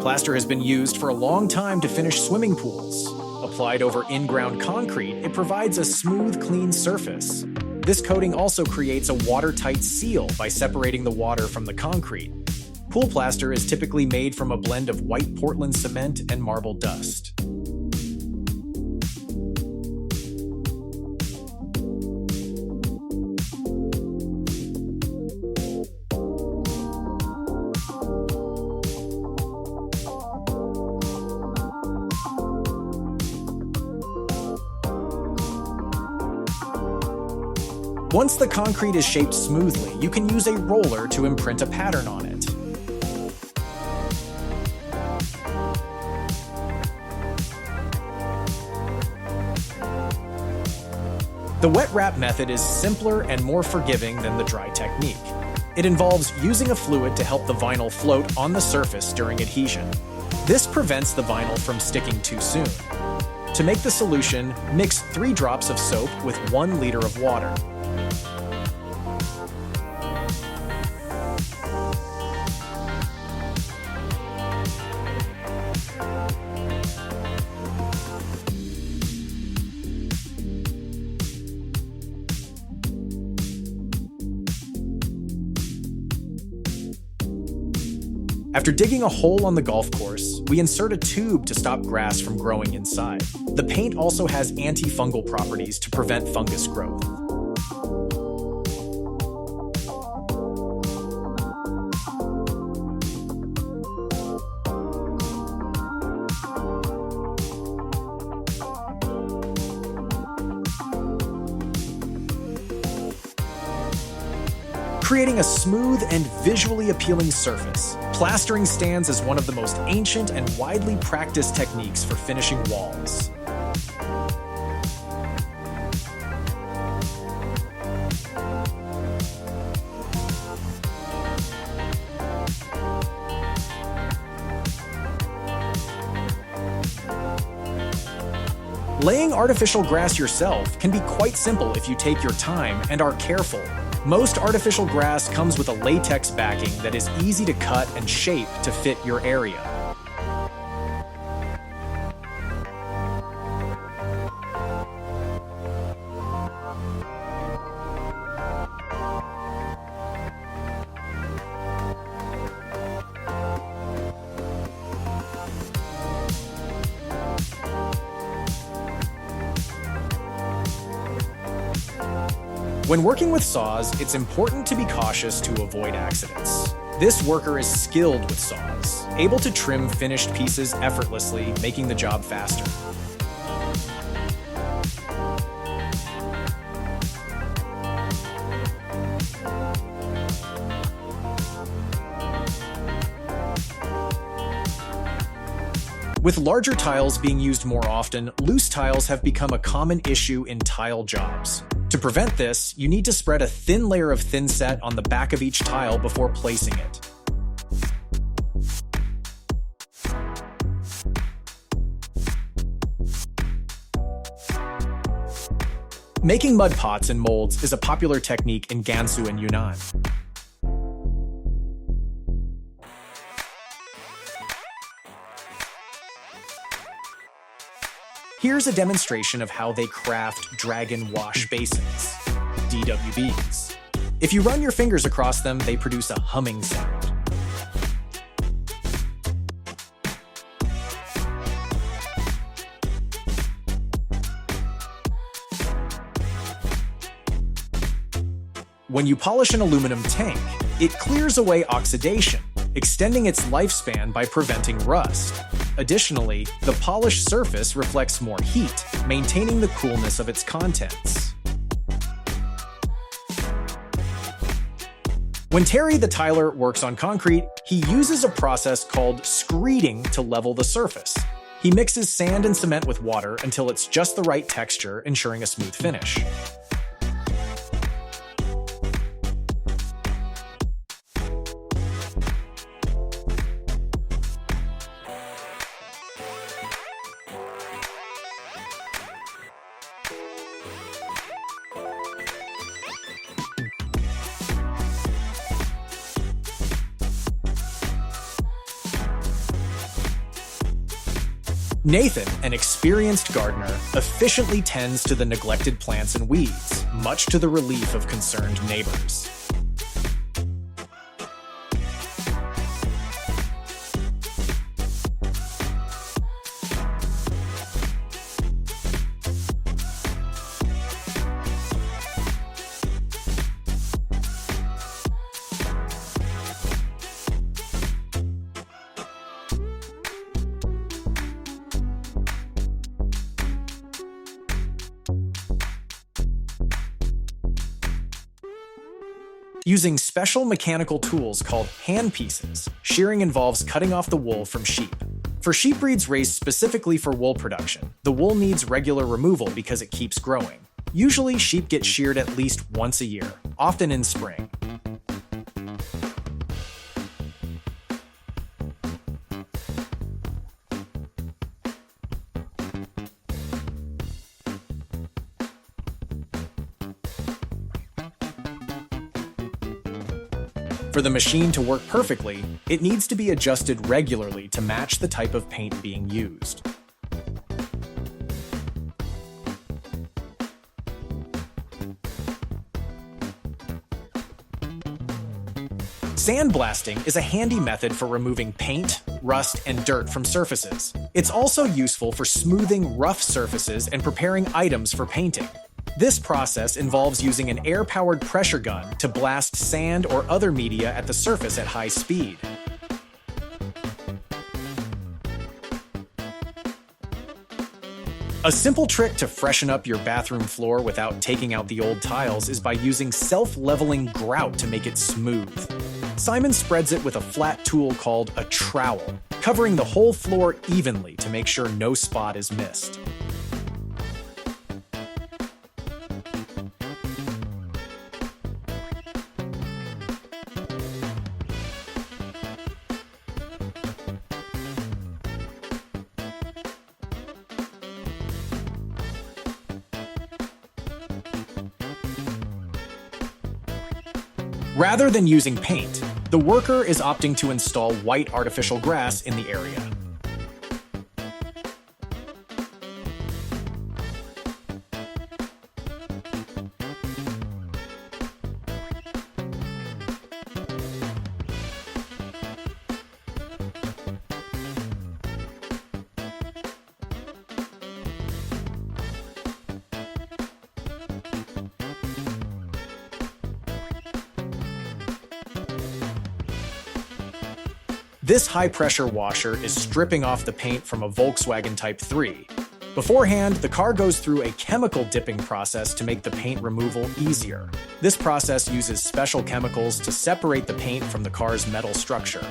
Plaster has been used for a long time to finish swimming pools. Applied over in-ground concrete, it provides a smooth, clean surface. This coating also creates a watertight seal by separating the water from the concrete. Pool plaster is typically made from a blend of white Portland cement and marble dust. Once the concrete is shaped smoothly, you can use a roller to imprint a pattern on it. The wet wrap method is simpler and more forgiving than the dry technique. It involves using a fluid to help the vinyl float on the surface during adhesion. This prevents the vinyl from sticking too soon. To make the solution, mix 3 drops of soap with 1 liter of water. After digging a hole on the golf course, we insert a tube to stop grass from growing inside. The paint also has antifungal properties to prevent fungus growth. Creating a smooth and visually appealing surface, plastering stands as one of the most ancient and widely practiced techniques for finishing walls. Laying artificial grass yourself can be quite simple if you take your time and are careful. Most artificial grass comes with a latex backing that is easy to cut and shape to fit your area. When working with saws, it's important to be cautious to avoid accidents. This worker is skilled with saws, able to trim finished pieces effortlessly, making the job faster. With larger tiles being used more often, loose tiles have become a common issue in tile jobs. To prevent this, you need to spread a thin layer of thinset on the back of each tile before placing it. Making mud pots and molds is a popular technique in Gansu and Yunnan. Here's a demonstration of how they craft dragon wash basins, DWBs. If you run your fingers across them, they produce a humming sound. When you polish an aluminum tank, it clears away oxidation, extending its lifespan by preventing rust. Additionally, the polished surface reflects more heat, maintaining the coolness of its contents. When Terry the Tiler works on concrete, he uses a process called screeding to level the surface. He mixes sand and cement with water until it's just the right texture, ensuring a smooth finish. Nathan, an experienced gardener, efficiently tends to the neglected plants and weeds, much to the relief of concerned neighbors. Using special mechanical tools called handpieces, shearing involves cutting off the wool from sheep. For sheep breeds raised specifically for wool production, the wool needs regular removal because it keeps growing. Usually, sheep get sheared at least once a year, often in spring. For the machine to work perfectly, it needs to be adjusted regularly to match the type of paint being used. Sandblasting is a handy method for removing paint, rust, and dirt from surfaces. It's also useful for smoothing rough surfaces and preparing items for painting. This process involves using an air-powered pressure gun to blast sand or other media at the surface at high speed. A simple trick to freshen up your bathroom floor without taking out the old tiles is by using self-leveling grout to make it smooth. Simon spreads it with a flat tool called a trowel, covering the whole floor evenly to make sure no spot is missed. Rather than using paint, the worker is opting to install white artificial grass in the area. This high-pressure washer is stripping off the paint from a Volkswagen Type 3. Beforehand, the car goes through a chemical dipping process to make the paint removal easier. This process uses special chemicals to separate the paint from the car's metal structure.